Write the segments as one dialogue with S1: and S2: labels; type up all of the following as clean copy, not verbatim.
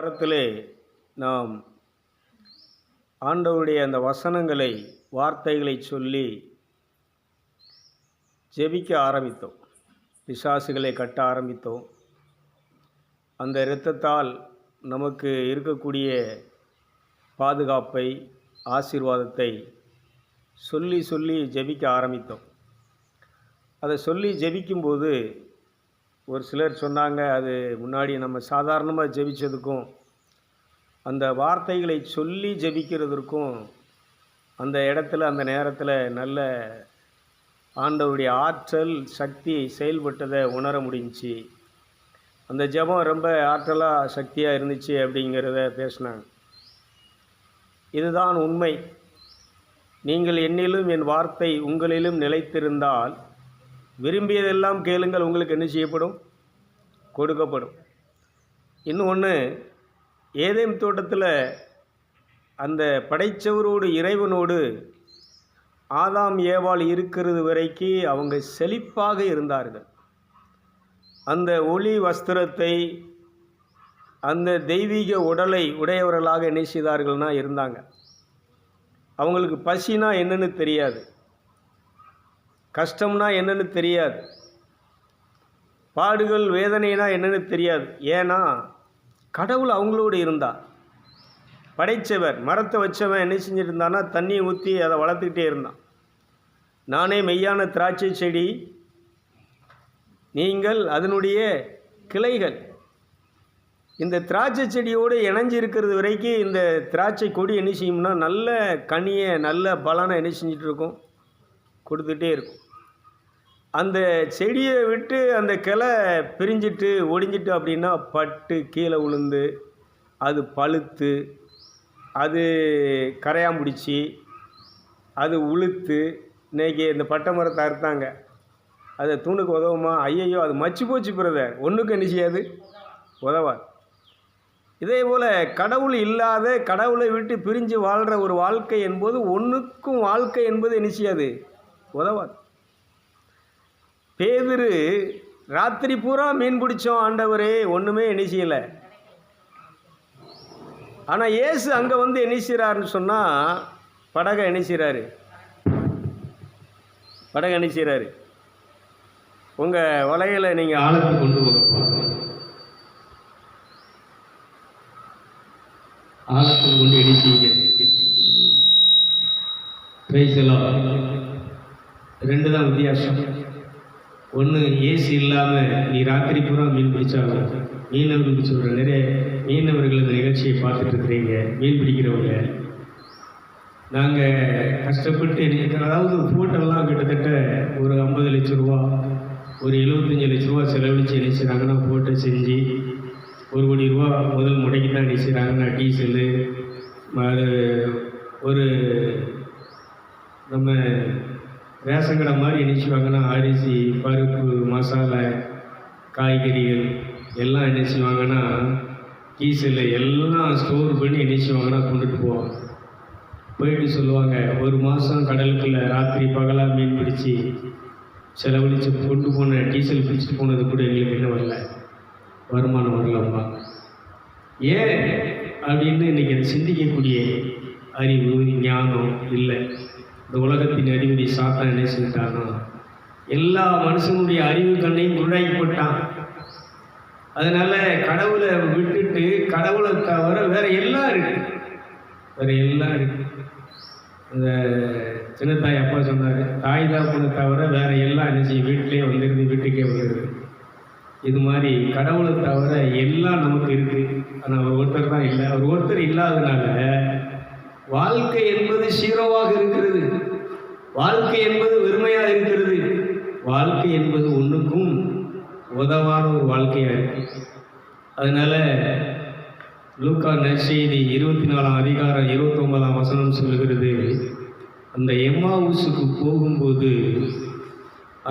S1: வாரத்திலே நாம் ஆண்டவருடைய அந்த வசனங்களை வார்த்தைகளை சொல்லி ஜெபிக்க ஆரம்பித்தோம். பிசாசுகளை கட்ட ஆரம்பித்தோம். அந்த இரத்தத்தால் நமக்கு இருக்கக்கூடிய பாதுகாப்பை, ஆசீர்வாதத்தை சொல்லி சொல்லி ஜெபிக்க ஆரம்பித்தோம். அதை சொல்லி ஜெபிக்கும்போது ஒரு சிலர் சொன்னாங்க, அது முன்னாடி நம்ம சாதாரணமாக ஜெபிச்சதுக்கும் அந்த வார்த்தைகளை சொல்லி ஜெபிக்கிறதுக்கும் அந்த இடத்துல அந்த நேரத்தில் நல்ல ஆண்டவருடைய ஆற்றல் சக்தி செயல்பட்டதை உணர முடிஞ்சிச்சு. அந்த ஜெபம் ரொம்ப ஆற்றலாக சக்தியாக இருந்துச்சு அப்படிங்கிறத பேசினாங்க. இதுதான் உண்மை. நீங்கள் என்னிலும் என் வார்த்தை உங்களிலும் நிலைத்திருந்தால் விரும்பியதெல்லாம் கேளுங்கள், உங்களுக்கு என்ன செய்யப்படும்? கொடுக்கப்படும். இன்னும் ஒன்று, ஏதேன் தோட்டத்தில் அந்த படைச்சவரோடு இறைவனோடு ஆதாம் ஏவாள் இருக்கிறது வரைக்கும் அவங்க செழிப்பாக இருந்தார்கள். அந்த ஒளி வஸ்திரத்தை, அந்த தெய்வீக உடலை உடையவர்களாக என்ன செய்தார்கள்னா இருந்தாங்க. அவங்களுக்கு பசினா என்னன்னு தெரியாது, கஷ்டம்னா என்னன்னு தெரியாது, பாடுகள் வேதனைனா என்னன்னு தெரியாது. ஏன்னா கடவுள் அவங்களோடு இருந்தார். படைச்சவர், மரத்தை வச்சவன் என்ன செஞ்சுட்டு இருந்தான்னா தண்ணியை ஊற்றி அதை வளர்த்துக்கிட்டே இருந்தான். நானே மெய்யான திராட்சை செடி, நீங்கள் அதனுடைய கிளைகள். இந்த திராட்சை செடியோடு இணைஞ்சி இருக்கிறது வரைக்கும் இந்த திராட்சை கொடி என்ன செய்யும்னா நல்ல கனியை, நல்ல பலனை என்ன செஞ்சிட்டு இருக்கும்? கொடுத்துட்டே இருக்கும். அந்த செடியை விட்டு அந்த கிளை பிரிஞ்சிட்டு ஒடிஞ்சிட்டு அப்படின்னா பட்டு கீழே விழுந்து அது பழுத்து அது கரையாம்பிடிச்சி அது உளுத்து, இன்றைக்கி இந்த பட்டை மரத்தை அறுத்தாங்க, அதை தூணுக்கு உதவுமா? ஐயையோ, அது மச்சு போச்சு பிரதர், ஒன்றுக்கும் என்ன செய்யாது, உதவாது. இதே போல் கடவுள் இல்லாத, கடவுளை விட்டு பிரிஞ்சு வாழ்கிற ஒரு வாழ்க்கை என்பது ஒன்றுக்கும் வாழ்க்கை என்பது என்ன செய்யாது, உதவாது. பேதுரு ராத்திரி பூரா மீன் பிடிச்சோம் ஆண்டவரே, ஒன்றுமே என்ன செய்யலை. ஆனால் இயேசு அங்கே வந்து என்ன செய்கிறாருன்னு சொன்னால் படகை என்ன செய்கிறாரு, படகை என்ன செய்கிறாரு, உங்கள் வலையில் நீங்கள் ஆழத்துக்கு கொண்டு போக, ஆழத்துக்கு கொண்டு இடிச்சீங்க. ரெண்டு தான் வித்தியாசம். ஒன்று, ஏசி இல்லாமல் நீ ராத்திரி பூரா மீன் பிடிச்சாலும், மீனவர்களுக்கு சொல்கிற நிறைய மீனவர்கள் இந்த நிகழ்ச்சியை பார்த்துட்டு இருக்கிறீங்க, மீன் பிடிக்கிறவங்க. நாங்கள் கஷ்டப்பட்டு, அதாவது போட்டெல்லாம் கிட்டத்தட்ட ஒரு 50 லட்ச ரூபா, ஒரு 75 லட்ச ரூபா செலவழித்து என்ன செய்கிறாங்கன்னா போட்டை செஞ்சு 1 கோடி ரூபா முதல் முடக்கி தான் என்ன செய்கிறாங்கன்னா டீசலு, ஒரு நம்ம ரேஷன் கடை மாதிரி என்ன செய்வாங்கன்னா அரிசி, பருப்பு, மசாலா, காய்கறிகள் எல்லாம் என்ன செய்வாங்கன்னா டீசலு எல்லாம் ஸ்டோர் பண்ணி என்ன செய்வாங்கன்னா கொண்டுட்டு போவாங்க. போயிட்டு சொல்லுவாங்க, 1 மாதம் கடலுக்குள்ள ராத்திரி பகலாக மீன் பிடிச்சி செலவழித்து கொண்டு போன டீசல் பிடிச்சிட்டு போனது கூட எங்களுக்கு என்ன வரல, வருமானம் வரலம்மா. ஏன் அப்படின்னு இன்றைக்கி அதை சிந்திக்கக்கூடிய அறிவு, ஞானம் இல்லை. இந்த உலகத்தின் அதிபதி சாத்தான் என்ன செஞ்சிட்டான்னா எல்லா மனுஷனுடைய அறிவு கண்ணையும் குருடாக்கி போட்டான். அதனால் கடவுளை விட்டுட்டு, கடவுளை தவிர வேறு எல்லாம் இருக்குது, வேறு எல்லாம் இருக்குது. அந்த சின்னத்தாய் அப்பா சொன்னார், தாய் தாப்பனை தவிர வேறு எல்லாம் என்ன செய்யும், வீட்டிலே வந்துடுது, வீட்டுக்கே வந்துடுது. இது மாதிரி கடவுளை தவிர எல்லாம் நமக்கு இருக்குது. ஆனால் அவர் ஒருத்தர் தான் இல்லை. அவர் ஒருத்தர் இல்லாததுனால வாழ்க்கை என்பது சீரோவாக இருக்கிறது, வாழ்க்கை என்பது வெறுமையாக இருக்கிறது, வாழ்க்கை என்பது ஒன்றுக்கும் உதவாத ஒரு வாழ்க்கையாக இருக்கு. அதனால் லூக்கா நற்செய்தி 24ஆம் அதிகாரம் 29ஆம் வசனம் சொல்லுகிறது, அந்த எம்மாவுசுக்கு போகும்போது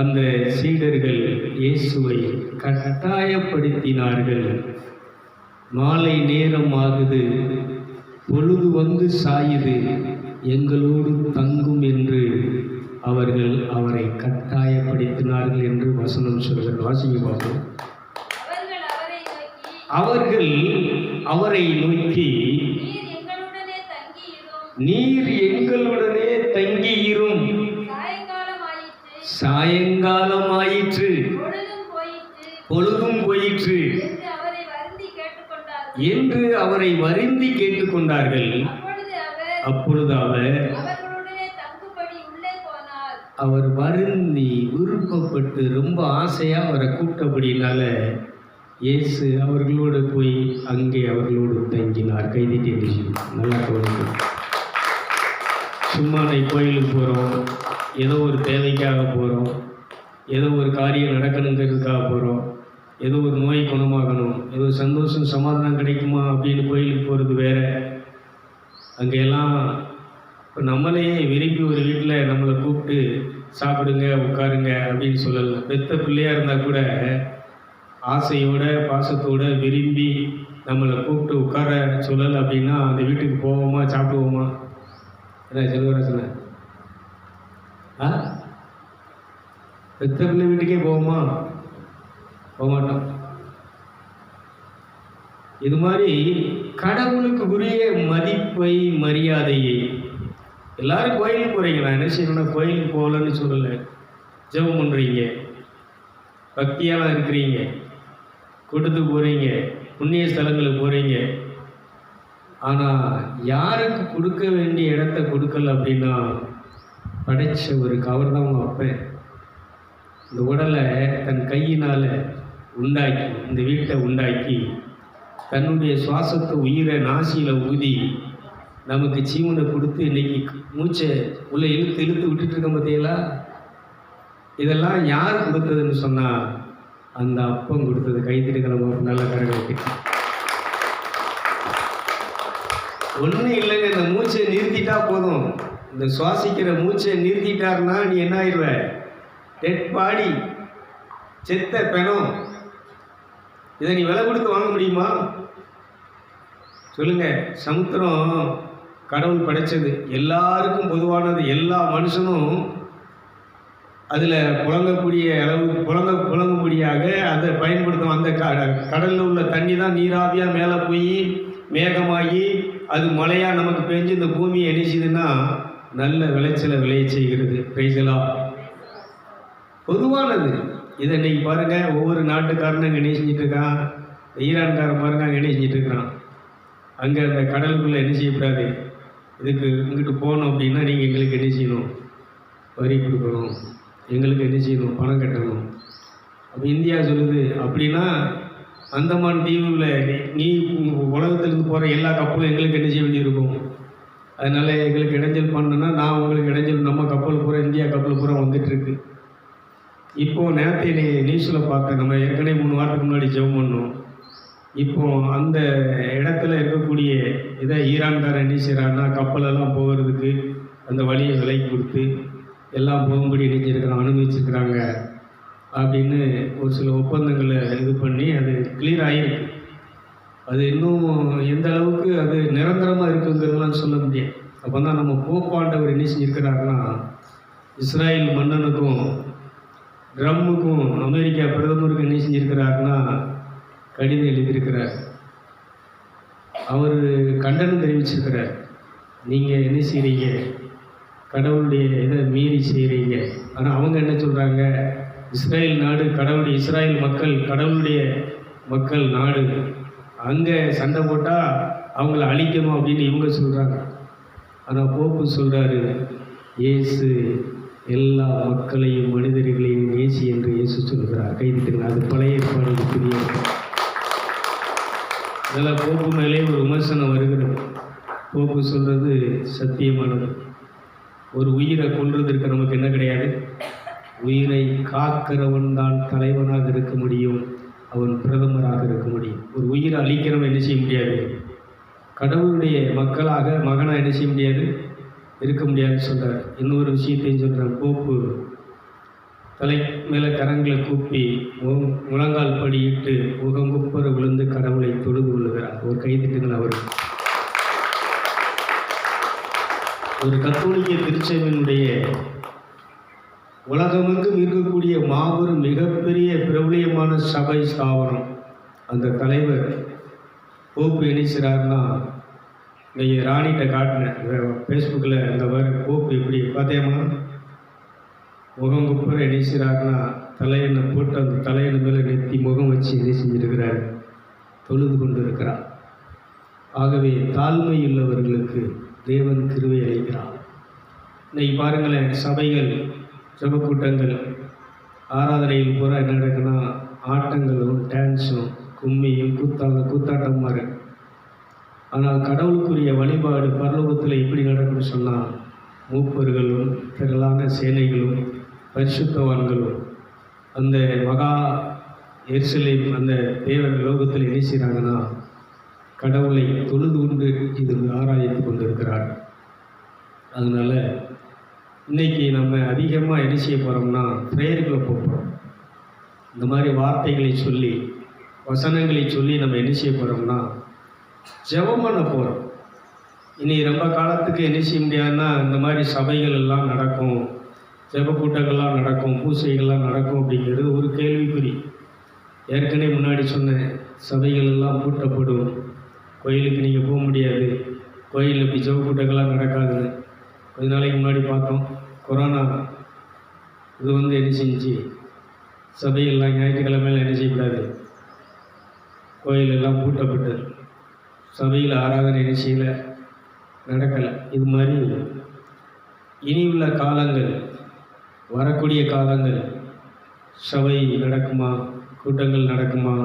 S1: அந்த சீடர்கள் இயேசுவை கட்டாயப்படுத்தினார்கள். மாலை நேரம் ஆகுது, பொழுது வந்து சாயுது, எங்களோடு தங்கும் என்று அவர்கள் அவரை கட்டாயப்படுத்தினார்கள் என்று வசனம் சொல்கிறது. வாசிங்க பார்ப்போம். அவர்கள் அவரை நோக்கி, நீர் எங்களுடனே தங்கியிரும், சாயங்காலம் ஆயிற்று, பொழுதும் போயிற்று என்று அவரை வருந்தி கேட்டுக்கொண்டார்கள். அப்பொழுது அவர் வருந்தி விருப்பப்பட்டு ரொம்ப ஆசையா அவரை கூப்பிட்டபடினால இயேசு அவர்களோடு போய் அங்கே அவர்களோடு தங்கினார். கைதிட்டு நல்லா கவனிக்கும். சும்மா கோயிலுக்கு போகிறோம், ஏதோ ஒரு தேவைக்காக போகிறோம், ஏதோ ஒரு காரியம் நடக்கணுங்கிறதுக்காக போகிறோம், ஏதோ ஒரு நோய் குணமாகணும், ஏதோ சந்தோஷம் சமாதானம் கிடைக்குமா அப்படின்னு கோயிலுக்கு போகிறது வேற. அங்கெல்லாம் இப்போ நம்மளையே விரும்பி ஒரு வீட்டில் நம்மளை கூப்பிட்டு சாப்பிடுங்க உட்காருங்க அப்படின்னு சொல்லலை. பெத்த பிள்ளையாக இருந்தால் கூட ஆசையோட பாசத்தோட விரும்பி நம்மளை கூப்பிட்டு உட்கார சொல்லலை அப்படின்னா அந்த வீட்டுக்கு போவோமா, சாப்பிடுவோமா? என்ன செல்வராசன, பெத்த பிள்ளை வீட்டுக்கே போவோமா? போக மாட்டோம். இது மாதிரி கடவுளுக்கு உரிய மதிப்பை மரியாதையை எல்லாரும் கோயிலுக்கு போகிறீங்க. நான் என்ன செய்யணும்னா கோயிலுக்கு போகலன்னு சொல்லலை, ஜெபம் பண்ணுறீங்க, பக்தியாலாம் இருக்கிறீங்க, கூட்டத்துக்கு போகிறீங்க, புண்ணிய ஸ்தலங்களுக்கு போகிறீங்க. ஆனால் யாருக்கு கொடுக்க வேண்டிய இடத்த கொடுக்கல அப்படின்னா படைச்சவருக்கு. அவர் தான் உங்கள் அப்பன். இந்த உடலை தன் கையினால் உண்டாக்கி, இந்த வீட்டை உண்டாக்கி, தன்னுடைய சுவாசத்தை உயிரை நாசியில் ஊதி நமக்கு ஜீவனை கொடுத்து இன்னைக்கு மூச்சை உள்ளே இழுத்து விட்டுட்டு இருக்க பார்த்தீங்களா? இதெல்லாம் யார் கொடுத்ததுன்னு சொன்னால் அந்த அப்பம் கொடுத்தது. கைத்திருக்கிற நல்ல கரங்களுக்கு ஒன்றும் இல்லைங்க. இந்த மூச்சை நிறுத்திட்டா போதும். இந்த சுவாசிக்கிற மூச்சை நிறுத்திட்டாருன்னா நீ என்ன ஆயிடுவ? டெட் பாடி, செத்த பெணம். இதை நீ விலை கொடுத்து வாங்க முடியுமா? சொல்லுங்க. சமுத்திரம் கடவுள் படைச்சது, எல்லாருக்கும் பொதுவானது. எல்லா மனுஷனும் அதில் புழங்கக்கூடிய அளவுக்கு புழங்கும்படியாக அதை பயன்படுத்தும். அந்த கடலில் உள்ள தண்ணி தான் நீராவியாக மேலே போய் மேகமாகி அது மழையாக நமக்கு பெஞ்சு இந்த பூமியை எணிச்சுதுன்னா நல்ல விளைச்சலை விளைய செய்கிறது. பிரைஸலாம் பொதுவானது. இதை இன்னைக்கு பாருங்கள், ஒவ்வொரு நாட்டுக்காரனும் அங்கே என்ன செஞ்சிட்டு இருக்கான். ஈரான்காரன் பாருங்க அங்கே என்ன செஞ்சிட்டு இருக்கிறான். அங்கே அந்த கடலுக்குள்ளே என்ன செய்யக்கூடாது, இதுக்கு இங்கிட்டு போகணும் அப்படின்னா நீங்கள் எங்களுக்கு என்ன செய்யணும்? வரி கொடுக்கணும், எங்களுக்கு என்ன செய்யணும்? பணம் கட்டணும். அப்போ இந்தியா சொல்லுது அப்படின்னா அந்தமான் தீவுல நீ உலகத்திலிருந்து போகிற எல்லா கப்பலும் எங்களுக்கு என்ன செய்ய வேண்டியிருக்கும். அதனால் எங்களுக்கு இடைஞ்சல் பண்ணணுன்னா நான் உங்களுக்கு இடைஞ்சல். நம்ம கப்பல் பூரா, இந்தியா கப்பல் பூரா வந்துட்டுருக்கு. இப்போது நேற்று நியூஸில் பார்த்தேன். நம்ம ஏற்கனவே 3 வாரத்துக்கு முன்னாடி ஜெபம் பண்ணோம். இப்போது அந்த இடத்துல இருக்கக்கூடிய இதை ஈரான்காரன் என்ன செய்கிறான்னா கப்பலெல்லாம் போகிறதுக்கு அந்த வழியை விலை கொடுத்து எல்லாம் போகும்படி நினைச்சிருக்கிறாங்க, அனுமதிச்சிருக்கிறாங்க அப்படின்னு ஒரு சில ஒப்பந்தங்களை இது பண்ணி அது கிளியர் ஆகிருக்கு. அது இன்னும் எந்த அளவுக்கு அது நிரந்தரமாக இருக்குங்கிறதுலாம் சொல்ல முடியாது. அப்போ தான் நம்ம போப்பாண்டவர் என்ன செஞ்சுருக்கிறாருன்னா இஸ்ராயல் மன்னனுக்கும் ட்ரம்முக்கும் அமெரிக்கா பிரதமருக்கு என்ன செஞ்சுருக்கிறாருன்னா கடிதம் எழுதியிருக்கிறார். அவர் கண்டனம் தெரிவிச்சிருக்கிறார். நீங்கள் என்ன செய்கிறீங்க, கடவுளுடைய இதை மீறி செய்கிறீங்க. ஆனால் அவங்க என்ன சொல்கிறாங்க, இஸ்ரேல் நாடு கடவுளுடைய, இஸ்ராயல் மக்கள் கடவுளுடைய மக்கள் நாடு, அங்கே சண்டை போட்டால் அவங்கள அழிக்கணும் அப்படின்னு இவங்க சொல்கிறாங்க. ஆனால் போப்பு சொல்கிறாரு, இயேசு எல்லா மக்களையும் மனிதர்களையும் நேசி என்று இயேசு சொல்கிறார். கைதிட்டுங்க. அது பழைய ஏற்பாடு, புதிய ஏற்பாடு. இதெல்லாம் போப்பு மேலே ஒரு விமர்சனம் வருகிறது. போப்பு சொல்கிறது சத்தியமானது. ஒரு உயிரை கொல்றதற்கு நமக்கு என்ன கிடையாது. உயிரை காக்கிறவன் தான் தலைவனாக இருக்க முடியும், அவன் பிரதமராக இருக்க முடியும். ஒரு உயிரை அழிக்கிறவன் என்ன செய்ய முடியாது. கடவுளுடைய மக்களாக மகனாக என்ன செய்ய முடியாது, இருக்க முடியாதுன்னு சொல்கிறார். இன்னொரு விஷயத்தையும் சொல்கிறார். போப்பு தலை மேலே கரங்களை கூப்பி முழங்கால் படியிட்டு முகங்குப்புற விழுந்து கடவுளை தொழுது கொள்ளுகிறார். ஒரு கைதிட்டுங்கள். அவர் ஒரு கத்தோலிக்க திருச்சபையினுடைய உலகமெங்கும் இருக்கக்கூடிய மாபெரும் மிகப்பெரிய பிரபலியமான சபை ஸ்தாபனம். அந்த தலைவர் போப்பு நினைச்சாருன்னா, இன்னைக்கு ராணிகிட்ட காட்டினேன் ஃபேஸ்புக்கில், இந்த வர போப்பு எப்படி பார்த்தேம்மா, முகம் குப்புற நினைச்சாருன்னா தலையெண்ணை போட்டு அந்த தலையணை மேலே நெத்தி முகம் வச்சு என்ன செஞ்சிருக்கிறார், தொழுது கொண்டு இருக்கிறார். ஆகவே தாழ்மை உள்ளவர்களுக்கு தேவன் கிருபை அளிக்கிறார். இன்னைக்கு பாருங்களேன், சபைகள், ஜெபக்கூட்டங்கள், ஆராதனையில் பூரா என்ன நடக்குன்னா ஆட்டங்களும் டான்ஸும் கும்மியும் கூத்தாட்டமாக இருக்கு. ஆனால் கடவுளுக்குரிய வழிபாடு பரலோகத்தில் எப்படி நடக்கும்னு சொன்னால், மூப்பர்களும் திரளான சேனைகளும் பரிசுத்தவான்களும் அந்த மகா எருசலேம் அந்த தேவன் லோகத்தில் என்ன செய்கிறாங்கன்னா கடவுளை தொழுது கொண்டு இது ஆராய்ந்து கொண்டிருக்கிறார். அதனால் இன்றைக்கி நம்ம அதிகமாக என்ன செய்ய போகிறோம்னா ப்ரேயருக்குள்ளே போகிறோம். இந்த மாதிரி வார்த்தைகளை சொல்லி வசனங்களை சொல்லி நம்ம என்ன செய்ய போகிறோம்னா ஜெபம் பண்ண போகிறோம். இனி ரொம்ப காலத்துக்கு என்ன செய்ய முடியாதுன்னா இந்த மாதிரி சபைகள் எல்லாம் நடக்கும், ஜெபக்கூட்டங்கள்லாம் நடக்கும், பூசைகள்லாம் நடக்கும் அப்படிங்கிறது ஒரு கேள்விக்குறி. ஏற்கனவே முன்னாடி சொன்னேன், சபைகள் எல்லாம் பூட்டப்படும், கோயிலுக்கு நீங்கள் போக முடியாது, கோயிலில் இப்படி ஜெபக்கூட்டங்கள்லாம் நடக்காது. கொஞ்ச நாளைக்கு முன்னாடி பார்த்தோம், கொரோனா இது என்ன செஞ்சு சபையெல்லாம் ஞாயிற்றுக்கிழமையில் என்ன செய்யக்கூடாது, கோயிலெல்லாம் பூட்டப்பட்டு சபையில் ஆராதனை என்ன செய்யலை, நடக்கலை. இது மாதிரி இனி உள்ள காலங்கள், வரக்கூடிய காலங்கள் சபை நடக்குமா, கூட்டங்கள் நடக்குமா,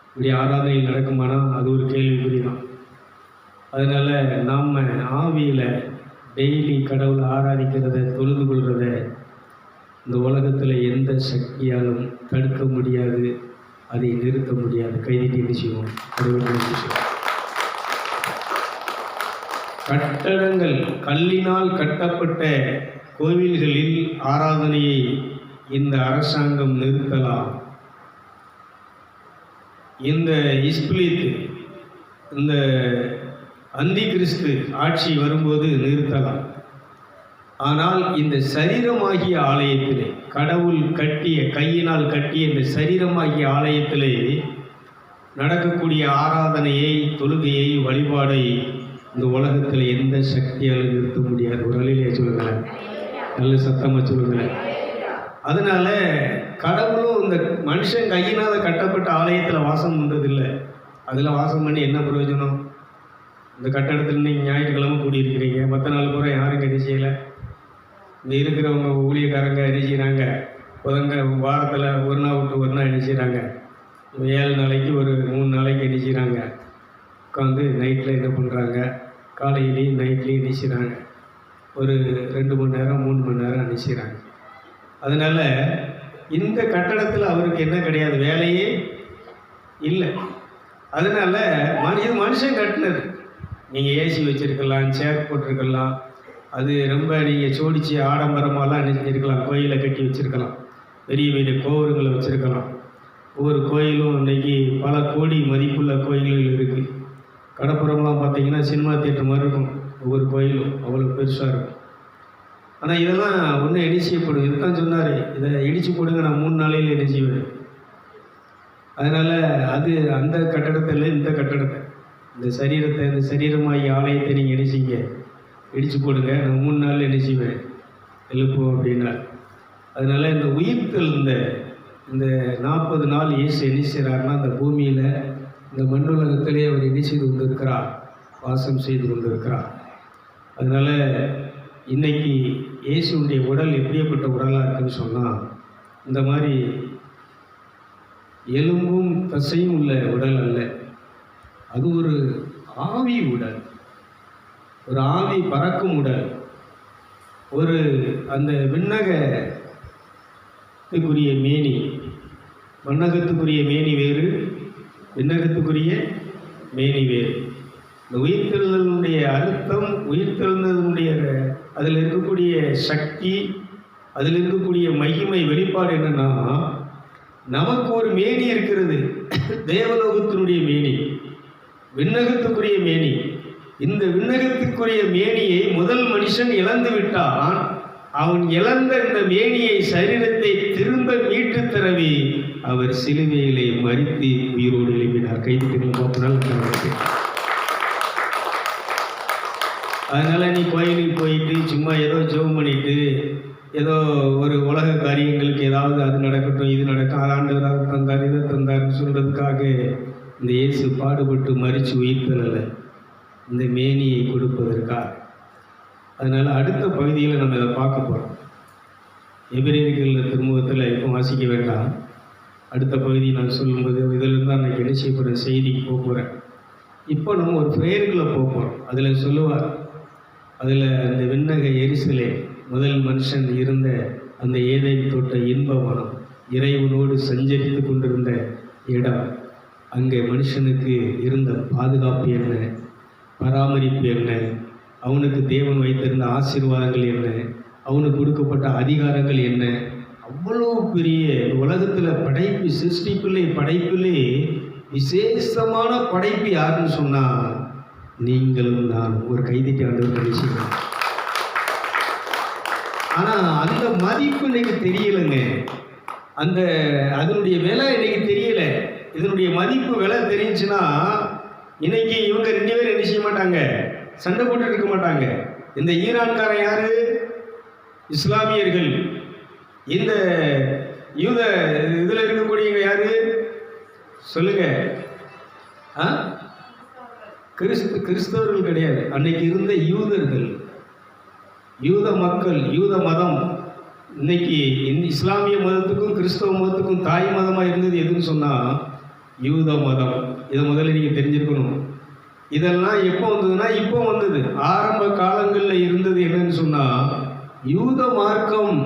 S1: இப்படி ஆராதனை நடக்குமானா அது ஒரு கேள்விக்குறி தான். அதனால் நாம் ஆவியில் டெய்லி கடவுளை ஆராதிக்கிறத, தொழுது கொள்கிறத இந்த உலகத்தில் எந்த சக்தியாலும் தடுக்க முடியாது, அதை நிறுத்த முடியாது. கைதிட்டு நிச்சயம் கடவுள். கட்டடங்கள், கல்லினால் கட்டப்பட்ட கோவில்களில் ஆராதனையை இந்த அரசாங்கம் நிறுத்தலாம். இந்த இஸ்பிலித், இந்த அந்தி கிறிஸ்து ஆட்சி வரும்போது நிறுத்தலாம். ஆனால் இந்த சரீரமாகிய ஆலயத்திலே, கடவுள் கட்டிய, கையினால் கட்டிய இந்த சரீரமாகிய ஆலயத்திலே நடக்கக்கூடிய ஆராதனையை, தொழுகையை, வழிபாடை இந்த உலகத்தில் எந்த சக்தியாலும் நிறுத்த முடியாது. ஒரு அலையிலே சொல்லுங்களேன், நல்ல சத்தமாக சொல்லுங்களேன். அதனால கடவுளும் இந்த மனுஷன் கையினால் கட்டப்பட்ட ஆலயத்தில் வாசம் பண்ணுறதில்லை. அதில் வாசம் பண்ணி என்ன பிரயோஜனம்? இந்த கட்டடத்தில் நீங்கள் ஞாயிற்றுக்கிழமை கூடியிருக்கிறீங்க, மற்ற நாள் பூரா யாரும் என்ன செய்யலை. இங்கே இருக்கிறவங்க ஊழியக்காரங்க என்ன செய்கிறாங்க, புதங்க வாரத்தில் ஒரு நாள் விட்டு ஒரு நாள் என்ன செய்கிறாங்க, 7 நாளைக்கு ஒரு 3 நாளைக்கு என்ன செய்கிறாங்க, உட்காந்து நைட்டில் என்ன பண்ணுறாங்க, காலையிலையும் நைட்லேயும் என்ன செய்கிறாங்க, ஒரு 2 மணி நேரம் 3 மணி நேரம் என்ன செய்கிறாங்க. அதனால் இந்த கட்டடத்தில் அவருக்கு என்ன கிடையாது, வேலையே இல்லை. அதனால் மனுஷன் கட்டினது. நீங்கள் ஏசி வச்சுருக்கலாம், சேர் போட்டிருக்கலாம், அது ரொம்ப நீங்கள் சோடிச்சு ஆடம்பரமாலாம் நினைச்சிருக்கலாம், கோயிலை கட்டி வச்சுருக்கலாம், பெரிய பெரிய கோபுரங்களை வச்சுருக்கலாம். ஒவ்வொரு கோயிலும் இன்றைக்கி பல கோடி மதிப்புள்ள கோயில்கள் இருக்குது. கடப்புறம்லாம் பார்த்தீங்கன்னா சினிமா தியேட்டர் மாதிரி இருக்கும், ஒவ்வொரு கோயிலும் அவ்வளோ பெருசாக இருக்கும். ஆனால் இதெல்லாம் ஒன்றும் என்ன செய்யப்படும், இதுதான் சொன்னார், இதை இடித்து போடுங்க, நான் 3 நாளையில் என்ன செய்வேன். அதனால் அது அந்த கட்டடத்தில் இந்த கட்டடத்தை, இந்த சரீரத்தை, இந்த சரீரமாகி ஆலயத்தை நீங்கள் என்ன செய்யுங்க, இடித்து போடுங்க, நான் 3 நாளில் என்ன செய்வேன், எழுப்புவோம் அப்படின்னா. அதனால் இந்த உயிர்த்தெழுந்த இந்த 40 நாள் இயேசு என்ன செய்கிறாருன்னா, அந்த பூமியில், இந்த மண்ணுலகத்திலே அவர் என்ன செய்து கொண்டிருக்கிறார், வாசம் செய்து கொண்டிருக்கிறார். அதனால் இன்றைக்கி இயேசுடைய உடல் எப்படியப்பட்ட உடலாக இருக்குன்னு சொன்னால், இந்த மாதிரி எலும்பும் தசையும் உள்ள உடல் அல்ல, அது ஒரு ஆவி உடல், ஒரு ஆவி பறக்கும் உடல், ஒரு அந்த விண்ணகத்துக்குரிய மேனி. மண்ணகத்துக்குரிய மேனி வேறு, விண்ணகத்துக்குரிய மேனி வேறு. இந்த உயிர்த்தெழுதலுடைய அர்த்தம், உயிர்த்தெழுந்ததனுடைய அதில் இருக்கக்கூடிய சக்தி, அதில் இருக்கக்கூடிய மகிமை வெளிப்பாடு என்னென்னா, நமக்கு ஒரு மேனி இருக்கிறது, தேவலோகத்தினுடைய மேனி, விண்ணகத்துக்குரிய மேனி. இந்த விண்ணகத்துக்குரிய மேனியை முதல் மனுஷன் இழந்து விட்டான். அவன் இழந்த இந்த மேனியை சரீரத்தை திரும்ப மீட்டு தரவே அவர் சிலுவையிலே மரித்து உயிரோடு எழுப்பினார். கைது. அதனால நீ கோயிலுக்கு போயிட்டு சும்மா ஏதோ ஜெபம் பண்ணிட்டு ஏதோ ஒரு உலக காரியங்களுக்கு ஏதாவது அது நடக்கட்டும் இது நடக்கும் ஆண்டவராக தந்தார் இதை தந்தார்னு சொல்றதுக்காக இந்த இயேசு பாடுபட்டு மரித்து உயிர் தரலை, இந்த மேனியை கொடுப்பதற்காக. அதனால் அடுத்த பகுதியில் நம்ம இதை பார்க்க போகிறோம். எபிரேயர்கள் திருமுகத்தில் இப்போ வாசிக்க வேண்டாம். அடுத்த பகுதி நான் சொல்லும்போது இதிலிருந்து தான் அன்றைக்கி என்ன செய்யப்படுற செய்திக்கு போக போகிறேன். இப்போ நம்ம ஒரு பிரேயருக்குள்ளே போக போகிறோம். அதில் சொல்லுவார், அதில் அந்த விண்ணக எரிசலே முதல் மனுஷன் இருந்த அந்த ஏதேன் தோட்ட இன்பவனம், இறைவனோடு சஞ்சரித்து கொண்டிருந்த இடம், அங்கே மனுஷனுக்கு இருந்த பாதுகாப்பு என்ன, பராமரிப்பு என்ன, அவனுக்கு தேவன் வைத்திருந்த ஆசீர்வாதங்கள் என்ன, அவனுக்கு கொடுக்கப்பட்ட அதிகாரங்கள் என்ன, அவ்வளோ பெரிய உலகத்தில் படைப்பு படைப்பிலே விசேஷமான படைப்பு யாருன்னு சொன்னால் நீங்களும் நான். ஒரு கைதிட்டு ஆண்டவர் விஷயம். ஆனால் அந்த மதிப்பு இன்னைக்கு தெரியலைங்க. அதனுடைய விலை இன்னைக்கு தெரியல. இதனுடைய மதிப்பு விலை தெரிஞ்சுன்னா இன்னைக்கு இவங்க 2 பேரும் என்ன செய்ய மாட்டாங்க, சண்டை போட்டு இருக்க மாட்டாங்க. இந்த ஈரான்காரன் யாரு? இஸ்லாமியர்கள். இந்த யூத இதில் இருக்கக்கூடியவங்க யாரு சொல்லுங்க? கிறிஸ்தவர்கள் கிடையாது. அன்னைக்கு இருந்த யூதர்கள், யூத மக்கள், யூத மதம். இன்னைக்கு இஸ்லாமிய மதத்துக்கும் கிறிஸ்தவ மதத்துக்கும் தாய் மதமாக இருந்தது எதுன்னு சொன்னால் யூத மதம். இதை முதல்ல நீங்கள் தெரிஞ்சிருக்கணும். இதெல்லாம் எப்போ வந்ததுன்னா இப்போ வந்தது. ஆரம்ப காலங்களில் இருந்தது என்னன்னு சொன்னால் யூத மார்க்கம்,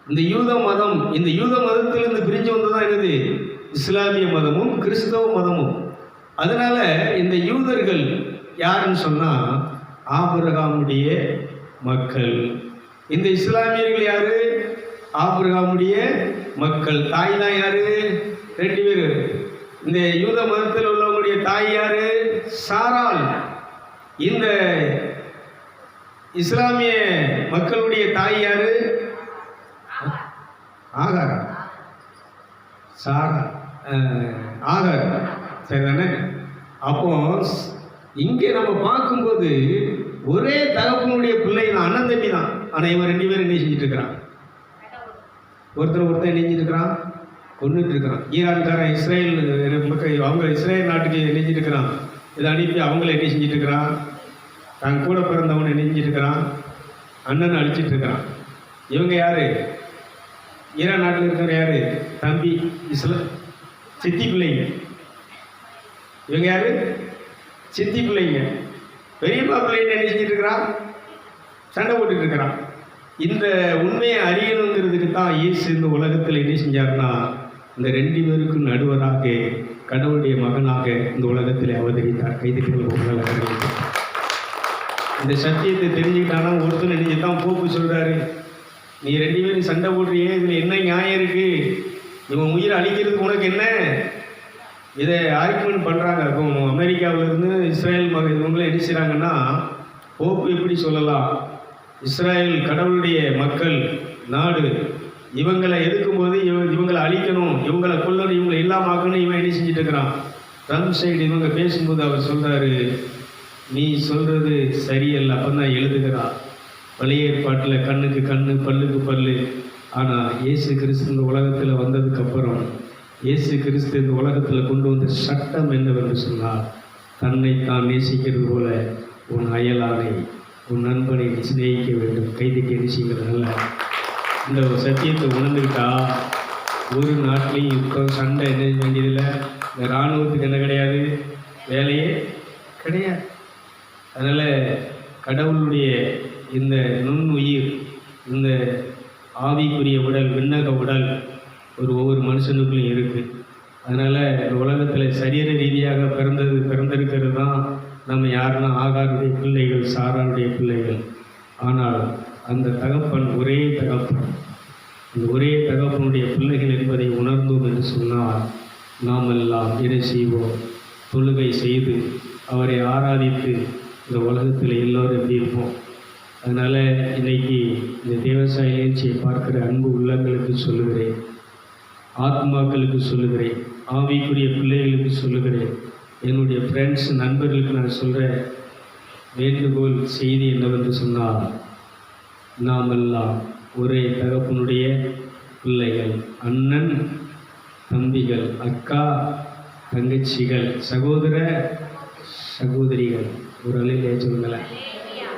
S1: இந்த யூத மதம். இந்த யூத மதத்திலிருந்து பிரிஞ்சு வந்ததுதான் என்னது, இஸ்லாமிய மதமும் கிறிஸ்தவ மதமும். அதனால இந்த யூதர்கள் யாருன்னு சொன்னால் ஆபிரகாமுடைய மக்கள். இந்த இஸ்லாமியர்கள் யாரு? ஆபிரகாமுடைய மக்கள். தாய் தான் யாரு? 2 பேர். இந்த யூத மதத்தில் உள்ளவங்களுடைய தாய் யாரு? சாராள். இந்த இஸ்லாமிய மக்களுடைய தாய் யாரு? ஆகார். சாரா ஆகார். சரிதானே? அப்போ இங்கே நம்ம பார்க்கும்போது ஒரே தகப்பனுடைய பிள்ளை தான், அண்ணன் தம்பி தான். ஆனால் இவன் 2 பேரும் என்ன செஞ்சுட்டு இருக்கிறான்? ஒருத்தர் என்ன செஞ்சுருக்கிறான்? கொண்டுட்டு இருக்கிறான். ஈரான்காரன் இஸ்ரேல் மக்கள், அவங்க இஸ்ரேல் நாட்டுக்கு என்ன செஞ்சுட்டு இருக்கிறான்? இதை அனுப்பி அவங்கள என்ன செஞ்சுட்டு இருக்கிறான்? தன் கூட பிறந்தவனை என்ன செஞ்சுட்டு இருக்கிறான்? அண்ணனை அழிச்சிட்டு இருக்கிறான். இவங்க யாரு? ஈரான் நாட்டில் இருக்கிற யாரு? தம்பி, சித்தி பிள்ளைங்க. இவங்க யாரு? சித்தி பிள்ளைங்க. பெரியப்பா பிள்ளைங்க என்ன செஞ்சுட்டு இருக்கிறான்? சண்டை போட்டுட்டு இருக்கிறான். இந்த உண்மையை அறியணுங்கிறதுக்கு தான் இயேசு இந்த உலகத்தில் என்ன செஞ்சார்னா இந்த 2 பேருக்கும் நடுவராக கடவுளுடைய மகனாக இந்த உலகத்தில் அவதரித்தார். கைதுகள் இந்த சத்தியத்தை தெரிஞ்சுக்கிட்டானா ஒருத்தர் நினைச்சு தான் போப்பு சொல்கிறாரு, நீ 2 பேரும் சண்டை போடுறியே, இதில் என்ன நியாயம் இருக்குது? இவன் உயிரை அழிக்கிறதுக்கு உனக்கு என்ன? இதை ஆர்குமெண்ட் பண்ணுறாங்க. இப்போ அமெரிக்காவிலேருந்து இஸ்ரேல் இவங்களும் என்ன செய்கிறாங்கன்னா, போப்பு எப்படி சொல்லலாம், இஸ்ரேல் கடவுளுடைய மக்கள் நாடு, இவங்களை எதிர்க்கும்போது இவங்களை அழிக்கணும், இவங்களை கொல்லணும், இவங்களை இல்லாமக்கணும், இவன் என்ன செஞ்சுட்டு இருக்கிறான். ட்ரம்ப் சைடு இவங்க பேசும்போது அவர் சொல்கிறாரு, நீ சொல்கிறது சரியல்ல. அப்போ தான் எழுதுகிறார், பழைய ஏற்பாட்டில் கண்ணுக்கு கண்ணு பல்லுக்கு பல்லு. ஆனால் இயேசு கிறிஸ்து இந்த உலகத்தில் வந்ததுக்கப்புறம் இயேசு கிறிஸ்து இந்த உலகத்தில் கொண்டு வந்த சட்டம் என்னவென்று சொன்னால், தன்னைத்தான் நேசிக்கிறது போல உன் அயலானை, உன் நண்பனை சிநேகிக்க வேண்டும். கைதுக்கு நேசிக்கிறதுனால இந்த சத்தியத்தை உணர்ந்துக்கிட்டா ஒரு நாட்டிலையும் இப்போ சண்டை என்ன வேண்டியதில்லை. இந்த இராணுவத்துக்கு என்ன கிடையாது, வேலையே கிடையாது. அதனால் கடவுளுடைய இந்த நுண்ணுயிர், இந்த ஆவிக்குரிய உடல், விண்ணக உடல் ஒவ்வொரு மனுஷனுக்குள்ளும் இருக்குது. அதனால் இந்த உலகத்தில் சரீர ரீதியாக பிறந்திருக்கிறது தான் நம்ம யாருன்னா ஆகாருடைய பிள்ளைகள், சாராருடைய பிள்ளைகள். ஆனால் அந்த தகப்பன் ஒரே தகப்பன், அந்த ஒரே தகப்பனுடைய பிள்ளைகள் என்பதை உணர்ந்தோம் என்று சொன்னால் நாம் எல்லாம் என்ன செய்வோம்? தொழுகை செய்து அவரை ஆராதித்து இந்த உலகத்தில் எல்லோரும் எப்படி இருப்போம்? அதனால் இன்னைக்கு இந்த தேவசாய நிகழ்ச்சியை பார்க்குற அன்பு உள்ளங்களுக்கு சொல்லுகிறேன், ஆத்மாக்களுக்கு சொல்லுகிறேன், ஆவிக்குரிய பிள்ளைகளுக்கு சொல்லுகிறேன், என்னுடைய ஃப்ரெண்ட்ஸ் நண்பர்களுக்கு நான் சொல்கிற வேண்டுகோள் செய்தி என்னவென்று சொன்னால், நாமெல்லாம் ஒரே தகப்பனுடைய பிள்ளைகள், அண்ணன் தம்பிகள், அக்கா தங்கச்சிகள், சகோதர சகோதரிகள். ஒரு அலையிலே சொல்லுங்களேன்,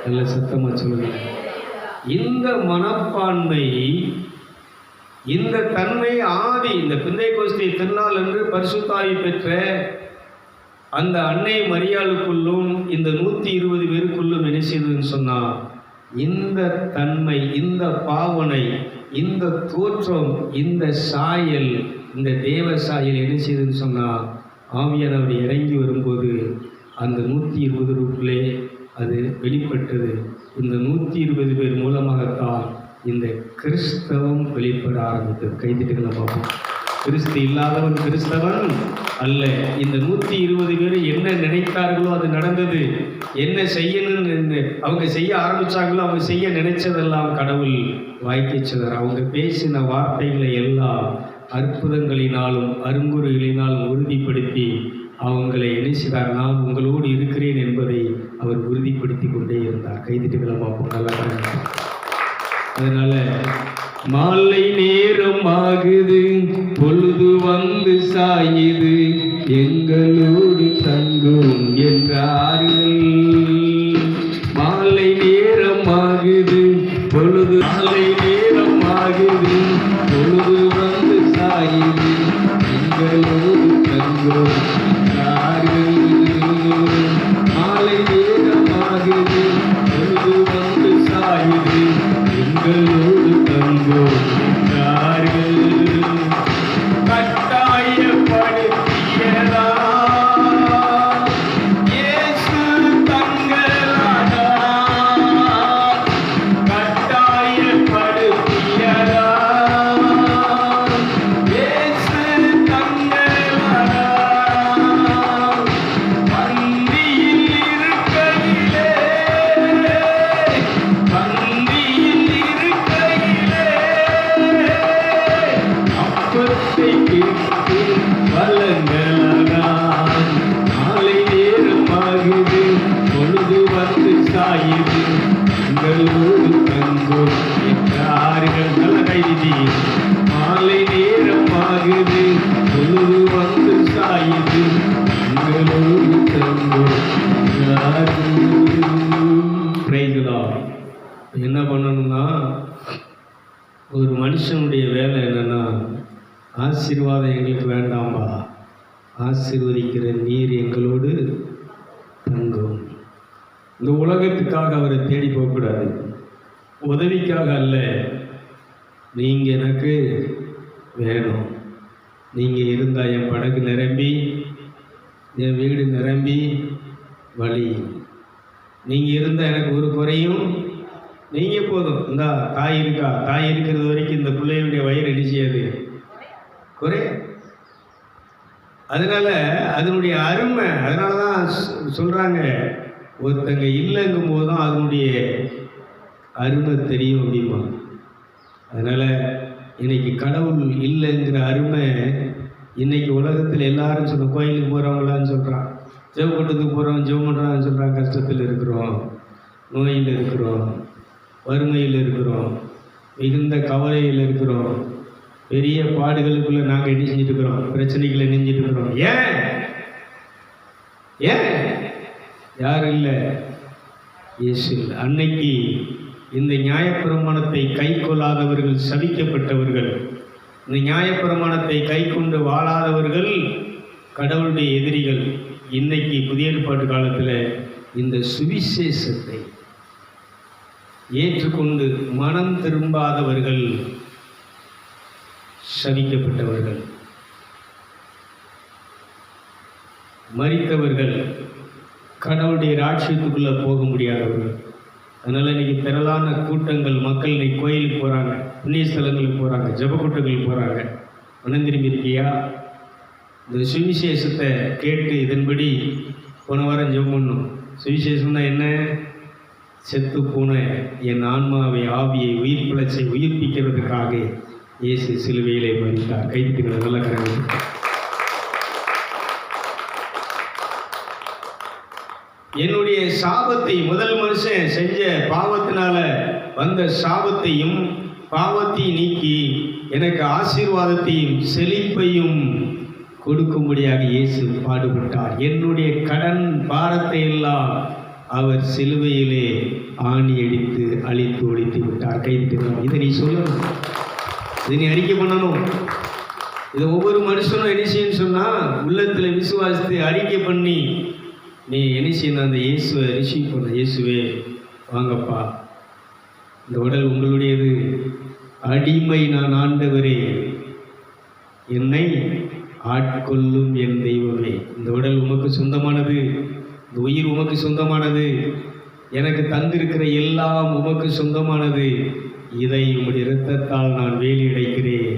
S1: நல்ல சத்தமாக சொல்லுங்களேன். இந்த மனப்பான்மை, இந்த தன்மை ஆதி இந்த பெந்தைக்கோஸ்தே திருநாள் என்று பரிசுத்த ஆவி பெற்ற அந்த அன்னை மரியாளுக்குள்ளும் இந்த 120 பேருக்குள்ளும் என்ன செய்ததுன்னு சொன்னால், இந்த தன்மை, இந்த பாவனை, இந்த தோற்றம், இந்த சாயல், இந்த தேவ சாயல் என்ன செய்ததுன்னு சொன்னால், ஆவியானவர் இறங்கி வரும்போது அந்த 120 அது வெளிப்பட்டது. இந்த 120 பேர் மூலமாகத்தான் இந்த கிறிஸ்தவம் வெளிப்பட ஆரம்பித்தது. கைதிட்டுகளை பார்ப்போம். கிறிஸ்து இல்லாதவன் கிறிஸ்தவன் அல்ல. இந்த 120 பேர் என்ன நினைத்தார்களோ அது நடந்தது. என்ன செய்யணும்னு அவங்க செய்ய ஆரம்பித்தாங்களோ, அவங்க செய்ய நினைச்சதெல்லாம் கடவுள் வாய்க்கிச்சதார். அவங்க பேசின வார்த்தைகளை எல்லாம் அற்புதங்களினாலும் அருங்குறிகளினாலும் உறுதிப்படுத்தி அவங்களை என்ன செய்தார், நான் உங்களோடு இருக்கிறேன் என்பதை அவர் உறுதிப்படுத்தி கொண்டே இருந்தார். கைதிட்டுகளை பார்ப்போம். நல்லா. அதனால மாலை நேரம் ஆகுது, பொழுது வந்து சாயுது, எங்களோடு தங்கும் என்றார்கள். மாலை நேரம் ஆகுது, பொழுது மாலை நேரம் ஆகுது, பொழுது வந்து சாயுது, எங்களோடு தங்கும் என்றார்கள். மாலை நேரம் ஆகுது, பொழுது வந்து சாயுது, எங்களோடு தங்கும் என்றார்கள். கட்டாயப்படுத்தியதா இயேசு தங்களானா, கட்டாயப்படுத்தியதா இயேசு தங்களானா. பந்தியில் இருக்கையிலே, பந்தியில் இருக்கையிலே அப்பத்தை கேட்டு வளங்களானான். மாலை நேரம் ஆகுது, பொழுது வந்து சாயுது, எங்களோடு தங்கும் என்றார்கள். நல்ல கைதி. மாலை நேரம் ஆகுது, பொழுது வந்து சாயுது, எங்களோடு தங்கும் என்றார்கள். Praise the Lord. என்ன பண்ணணும்னா, ஒரு மனுஷனுடைய வேலை என்னன்னா, ஆசீர்வாதம் எங்களுக்கு வேண்டாம்பா, ஆசீர்வதிக்கிற நீர் எங்களோடு தங்கும். இந்த உலகத்துக்காக அவரை தேடி போகக்கூடாது, உதவிக்காக அல்ல. நீங்கள் எனக்கு வேணும், நீங்கள் இருந்தால் என் படகு நிரம்பி, என் வீடு நிரம்பி வழி. நீங்கள் இருந்தால் எனக்கு ஒரு குறையும், நீங்கள் போதும். இந்தா தாய் இருக்கா, தாய் இருக்கிறது வரைக்கும் இந்த பிள்ளைகளுடைய வயிறு அடிச்சியாது குறை. அதனால் அதனுடைய அருமை, அதனால தான் சொல்கிறாங்க, ஒருத்தங்க இல்லைங்கும் போது தான் அதனுடைய அருமை தெரியும் அப்படிமா. அதனால் இன்னைக்கு கடவுள் இல்லைங்கிற அருமை இன்னைக்கு உலகத்தில் எல்லாரும் சொல்ல, கோயிலுக்கு போகிறவங்களான்னு சொல்கிறான், ஜெபக்கூட்டத்துக்கு போகிறவங்க ஜெபம் பண்ணுறான்னு சொல்கிறான். கஷ்டத்தில் இருக்கிறோம், நோயில் இருக்கிறோம், வறுமையில் இருக்கிறோம், மிகுந்த கவலையில் இருக்கிறோம், பெரிய பாடுகளுக்குள்ளே நாங்கள் என்ன செஞ்சுட்டு இருக்கிறோம், பிரச்சனைகளை நெஞ்சிட்டு இருக்கிறோம். ஏன் ஏன் யாரும் இல்லை, இயேசு இல்லை. அன்னைக்கு இந்த நியாயப்பிரமாணத்தை கை கொள்ளாதவர்கள் சபிக்கப்பட்டவர்கள், இந்த நியாயப்பிரமாணத்தை கை கொண்டு வாழாதவர்கள் கடவுளுடைய எதிரிகள். இன்னைக்கு புதிய ஏற்பாட்டு காலத்தில் இந்த சுவிசேஷத்தை ஏற்றுக்கொண்டு மனம் திரும்பாதவர்கள் சபிக்கப்பட்டவர்கள், மரித்தவர்கள், கடவுளுடைய ராட்சியத்துக்குள்ளே போக முடியாதவர்கள். அதனால் இன்றைக்கி திரளான கூட்டங்கள், மக்கள் இன்னைக்கு கோயிலுக்கு போகிறாங்க, புண்ணிய ஸ்தலங்களுக்கு போகிறாங்க, ஜபக்கூட்டங்களுக்கு போகிறாங்க. மனம் திரும்பி இருக்கியா? இந்த சுவிசேஷத்தை கேட்டு இதன்படி போன வாரம் ஜெபம் பண்ணணும். சுவிசேஷம்னா என்ன? செத்து போன என் ஆன்மாவை ஆவியை உயிர்ப்பிக்கிறதுக்காக இயேசு சிலுவையிலே மரித்தார். கைதிக்கிற நல்ல கரங்கள். என்னுடைய சாபத்தை, முதல் மனுஷன் செஞ்ச பாவத்தினால வந்த சாபத்தையும் பாவத்தை நீக்கி எனக்கு ஆசீர்வாதத்தையும் செழிப்பையும் கொடுக்கும்படியாக இயேசு பாடுபட்டார். என்னுடைய கடன் பாரத்தை எல்லாம் அவர் சிலுவையிலே ஆணி அடித்து அழித்து ஒழித்து விட்டார். கைதிக்கிறார். இதை நீ சொல்லணும், இதை நீ அறிக்கை பண்ணணும். இதை ஒவ்வொரு மனுஷனும் என்ன செய்யணும்னு சொன்னால் உள்ளத்தில் விசுவாசித்து அறிக்கை பண்ணி நீ என்ன செய்யணும், அந்த இயேசுவை ரிசீவ் பண்ண. இயேசுவே வாங்கப்பா, இந்த உடல் உங்களுடையது, அடிமை நான் ஆண்டவரே, என்னை ஆட்கொள்ளும் என் தெய்வமே. இந்த உடல் உமக்கு சொந்தமானது, இந்த உயிர் உமக்கு சொந்தமானது, எனக்கு தந்திருக்கிற எல்லாம் உமக்கு சொந்தமானது. இதை உம்முடைய இரத்தத்தால் நான் வேலியடைக்கிறேன்,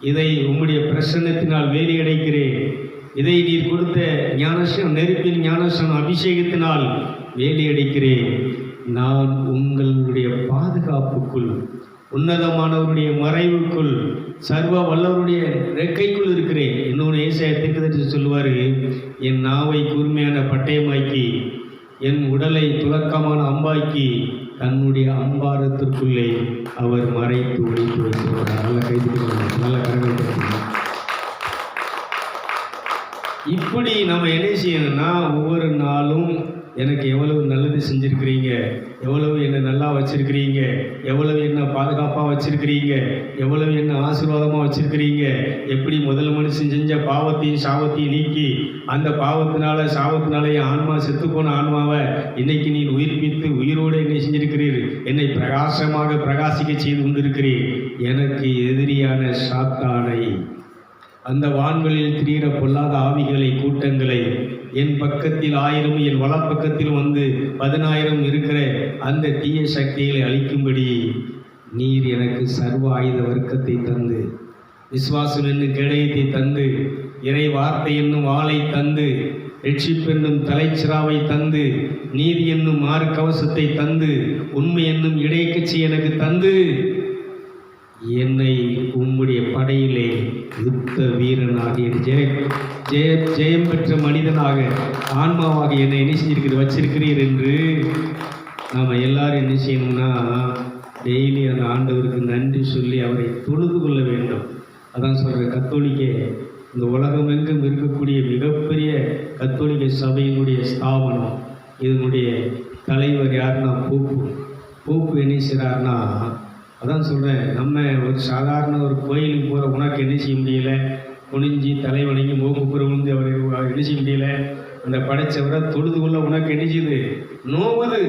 S1: இதை உம்முடைய பிரசன்னத்தினால் வேலியடைக்கிறேன், இதை நீர் கொடுத்த ஞானசம் நெருப்பின் ஞானசம் அபிஷேகத்தினால் வேலியடைக்கிறேன். நான் உங்களுடைய பாதுகாப்புக்குள், உன்னதமானவருடைய மறைவுக்குள், சர்வ வல்லவருடைய ரெக்கைக்குள் இருக்கிறேன். இன்னொன்று ஏசாயா தீர்க்கதரிசி சொல்லுவார், என் நாவை கூர்மையான பட்டயமாக்கி என் உடலை துலக்கமான அம்பாக்கி தன்னுடைய அம்பாரத்திற்குள்ளே அவர் மறைத்து ஒழித்து வைத்திருக்கிறார். நல்ல கைது, நல்ல கரங்கள். இப்படி நம்ம என்ன செய்யணும்னா, ஒவ்வொரு நாளும் எனக்கு எவ்வளவு நல்லது செஞ்சுருக்கிறீங்க, எவ்வளவு என்னை நல்லா வச்சுருக்கிறீங்க, எவ்வளவு என்ன பாதுகாப்பாக வச்சுருக்கிறீங்க, எவ்வளவு என்ன ஆசீர்வாதமாக வச்சுருக்கிறீங்க, எப்படி முதல் மனுஷன் செஞ்ச பாவத்தையும் சாபத்தையும் நீக்கி அந்த பாவத்தினால சாபத்தினால என் ஆன்மா செத்துப்போன ஆன்மாவை இன்னைக்கு நீ உயிர்ப்பித்து உயிரோடு என்னை செஞ்சிருக்கிறீர், என்னை பிரகாசமாக பிரகாசிக்க செய்து கொண்டிருக்கிறீர். எனக்கு எதிரியான சாத்தானை, அந்த வான்களில் திரிகிற பொல்லாத ஆவிகளை, கூட்டங்களை, என் பக்கத்தில் 1000 என் வலப்பக்கத்தில் வந்து 10,000 இருக்கிற அந்த தீய சக்திகளை அழிக்கும்படி நீர் எனக்கு சர்வ ஆயுத வர்க்கத்தை தந்து, விசுவாசம் என்னும் கேடயத்தை தந்து, இறை வார்த்தை என்னும் வாளை தந்து, ரட்சிப்பு என்னும் தலைச்சிராவை தந்து, நீதி என்னும் மார்க்கவசத்தை தந்து, உண்மை என்னும் இடைக்கட்சி எனக்கு தந்து, என்னை உம்முடைய படையிலே யுத்த வீரனாக, ஜெயம் பெற்ற மனிதனாக, ஆன்மாவாக என்னை என்ன செஞ்சிருக்கிற வச்சிருக்கிறீர் என்று நாம் எல்லாரும் என்ன செய்யணும்னா, டெய்லி அந்த ஆண்டவருக்கு நன்றி சொல்லி அவரை தொழுது கொள்ள வேண்டும். அதான் சொல்கிற கத்தோலிக்க, இந்த உலகமெங்கும் இருக்கக்கூடிய மிகப்பெரிய கத்தோலிக்க சபையினுடைய ஸ்தாபனம், இதனுடைய தலைவர் யாருன்னா போப்பு என்ன செய்கிறாருன்னா, அதான் சொல்கிறேன், நம்ம ஒரு சாதாரண ஒரு கோயிலுக்கு போகிற உனக்கு என்ன செய்ய முடியல, குனிஞ்சி தலை வணங்கி மோப்புப்புற விழுந்து அவர் என்ன செய்ய முடியல, அந்த படைச்சவரை தொழுது கொள்ள உனக்கு என்ன செய்யுது, நோவுது,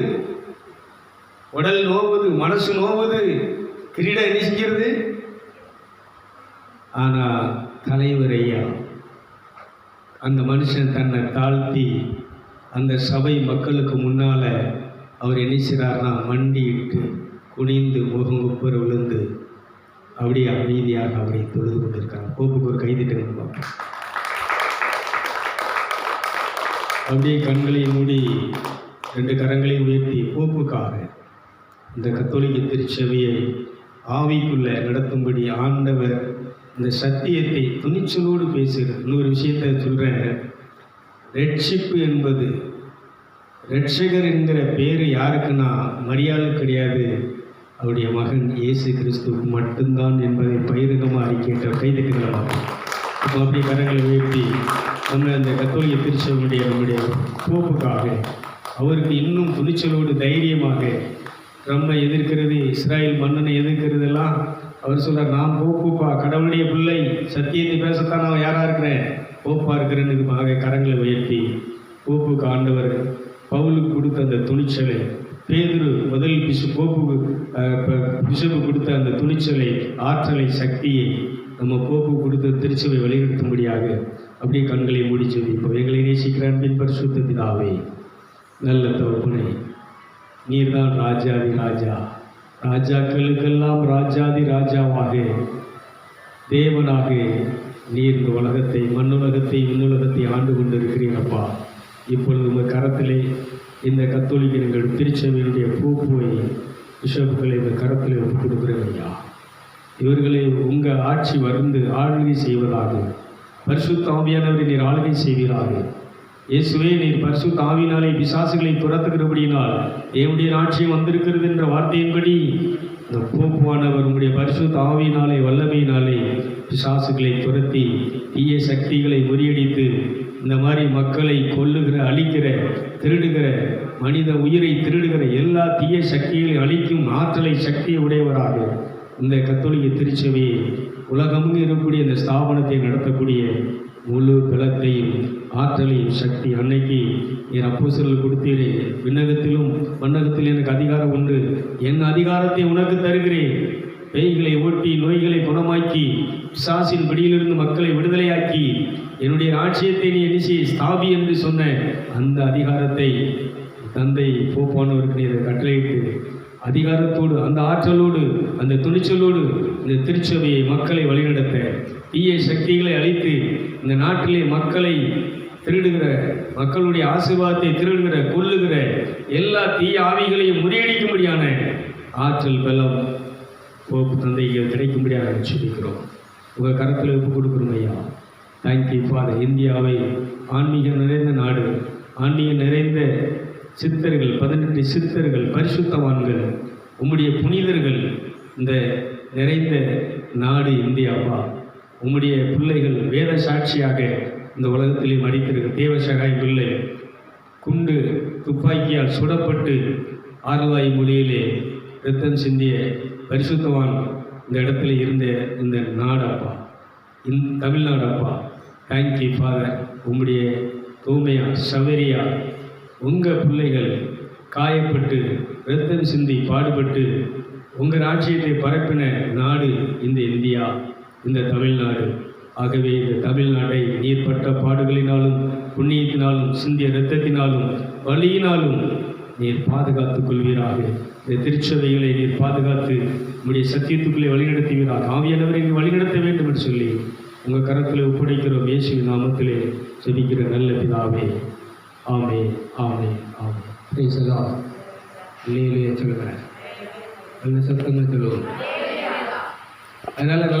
S1: உடல் நோவுது, மனசு நோவுது, கிரீடம் என்ன செஞ்சிருது. ஆனால் தலைவர் ஐயா, அந்த மனுஷன் தன்னை தாழ்த்தி அந்த சபை மக்களுக்கு முன்னால் அவர் என்ன செய்கிறார்னா, மண்டியிட்டு குனிந்து முகங்குப்புற விழுந்து அப்படியே அமைதியாக அவரை தொழுது கொண்டிருக்காங்க. போப்புக்கு ஒரு கைதிட்டு நம்ப, அப்படியே கண்களை மூடி 2 கரங்களையும் உயர்த்தி போப்புக்காக இந்த கத்தோலிக்க திருச்சபையை ஆவிக்குள்ள நடத்தும்படி ஆண்டவர் இந்த சத்தியத்தை துணிச்சலோடு பேசுகிறார். இன்னொரு விஷயத்தை சொல்கிறேன், ரட்சிப்பு என்பது, ரட்சகர் என்கிற பேர் யாருக்குன்னா மரியாளுக்கு கிடையாது, அவருடைய மகன் இயேசு கிறிஸ்துவுக்கு மட்டும்தான் என்பதை பகிரங்கமாக அறிக்கையிட்ட கைதுக்கிறோம். இப்போ அப்படி கரங்களை உயர்த்தி நம்ம அந்த கத்தோலிக்க திருச்சபையுடைய நம்முடைய போப்புக்காக அவருக்கு இன்னும் துணிச்சலோடு தைரியமாக நம்ம எதிர்க்கிறது, இஸ்ராயல் மன்னனை எதிர்க்கிறதெல்லாம் அவர் சொல்கிறார், நான் போப்புப்பா, கடவுளுடைய பிள்ளை, சத்தியத்தை பேசத்தான் நான் யாராக இருக்கிறேன், போப்பாக இருக்கிறேன்னு இதுமாக கரங்களை உயர்த்தி போப்புக்கு ஆண்டவர் பவுலுக்கு கொடுத்த அந்த துணிச்சலை, பேதுரு முதல் பிஷப்பு கொடுத்த அந்த துணிச்சலை, ஆற்றலை, சக்தியை நம்ம போப்பு கொடுத்த திருச்சபை வழிநடத்தும்படியாக அப்படியே கண்களை மூடிச்சு. இப்போ எங்களை நேசிக்கிற அன்பின் பரிசுத்த பிதாவே, நல்ல தகப்பனே, நீர்தான் ராஜாதி ராஜா, ராஜாக்களுக்கெல்லாம் ராஜாதி ராஜாவாக தேவனாக நீர் இந்த உலகத்தை, மண்ணுலகத்தை, விண்ணுலகத்தை ஆண்டு கொண்டிருக்கிறீரப்பா. இப்பொழுது உங்கள் கரத்திலே இந்த கத்தோலிக்க எங்கள் திருச்சபையினுடைய பூப்புவை பிஷப்புகளை இந்த கரத்தில் ஒப்புக் கொடுக்கிறேன் ஐயா. இவர்களை உங்கள் ஆட்சி வந்து ஆளுகை செய்வதாக, பரிசுத்த ஆவியானவரை நீர் ஆளுகை செய்வீராக. இயேசுவே, நீர் பரிசுத்த ஆவியினாலே பிசாசுகளை துரத்துகிறபடியினால் என்னுடைய ராட்சியம் வந்திருக்கிறது என்ற வார்த்தையின்படி இந்த போப்புவானவர் உங்களுடைய பரிசுத்த ஆவியினாலே வல்லமையினாலே பிசாசுகளை துரத்தி தீய சக்திகளை முறியடித்து இந்த மாதிரி மக்களை கொல்லுகிற, அழிக்கிற, திருடுகிற, மனித உயிரை திருடுகிற எல்லா தீய சக்திகளை அழிக்கும் ஆற்றலை சக்தியை உடையவராக இந்த கத்தோலிக்க திருச்சபையை உலகமும் இருக்கக்கூடிய இந்த ஸ்தாபனத்தை நடத்தக்கூடிய முழு பலத்தையும் ஆற்றலையும் சக்தி அன்னைக்கு என் அப்போஸ்தலர்கள் கொடுத்தீரே, விண்ணகத்திலும் மண்ணகத்திலும் எனக்கு அதிகாரம் உண்டு, என் அதிகாரத்தை உனக்கு தருகிறேன், பேய்களை ஓட்டி நோய்களை குணமாக்கி பிசாசின் பிடியிலிருந்து மக்களை விடுதலையாக்கி என்னுடைய ராஜ்யத்தை நீ என்ன ஸ்தாபி என்று சொன்ன அந்த அதிகாரத்தை தந்தை போப்பானவருக்கு நீ கட்டளையிட்டு அதிகாரத்தோடு, அந்த ஆற்றலோடு, அந்த துணிச்சலோடு இந்த திருச்சபையை மக்களை வழிநடத்த, தீய சக்திகளை அழித்து இந்த நாட்டிலே மக்களை திருடுகிற, மக்களுடைய ஆசீர்வாதத்தை திருடுகிற, கொல்லுகிற எல்லா தீய ஆவிகளையும் முறியடிக்கும்படியான ஆற்றல் பலம் போப்பு தந்தைக்கு கிடைக்கும்படியாக சொல்லிக்கிறோம். உங்கள் கரத்தில் ஒப்பு கொடுக்குறோம் ஐயா. Thank you father. இந்தியாவை ஆன்மீகம் நிறைந்த நாடு, ஆன்மீகம் நிறைந்த சித்தர்கள், 18 சித்தர்கள், பரிசுத்தவான்கள், உம்முடைய புனிதர்கள் இந்த நிறைந்த நாடு இந்தியாவா. உம்முடைய பிள்ளைகள் வேத சாட்சியாக இந்த உலகத்திலே மடித்திருக்கிற தேவசகாய் பிள்ளை குண்டு துப்பாக்கியால் சுடப்பட்டு ஆரவாய் மொழியிலே இரத்தம் சிந்திய பரிசுத்தவான் இந்த இடத்துல இருந்த இந்த நாடப்பா, தமிழ்நாடப்பா. Thank you father. உம்முடைய தூய்மையா சவேரியா உங்கள் பிள்ளைகள் காயப்பட்டு இரத்தம் சிந்தி பாடுபட்டு உங்கள் ராஜ்யத்தை பரப்பின நாடு இந்த இந்தியா, இந்த தமிழ்நாடு. ஆகவே இந்த தமிழ்நாட்டை நீர்பட்ட பாடுகளினாலும் புண்ணியத்தினாலும் சிந்திய இரத்தத்தினாலும் வலியினாலும் நீர் பாதுகாத்துக் கொள்வீராக. இந்த திருச்சபைகளை நீர் பாதுகாத்து உங்களுடைய சத்தியத்துக்குள்ளே வழிநடத்துவீராக. ஆவியானவரை நீ வழிநடத்த வேண்டும் என்று சொல்லி உங்கள் கரத்தில் ஒப்படைக்கிறோம். இயேசுவின் நாமத்திலே ஜெபிக்கிற நல்ல பிதாவே. ஆமே ஆமே ஆமே. இல்லையே சொல்லுகிறேன், நல்ல சத்தமாக சொல்லுவோம். அதனால்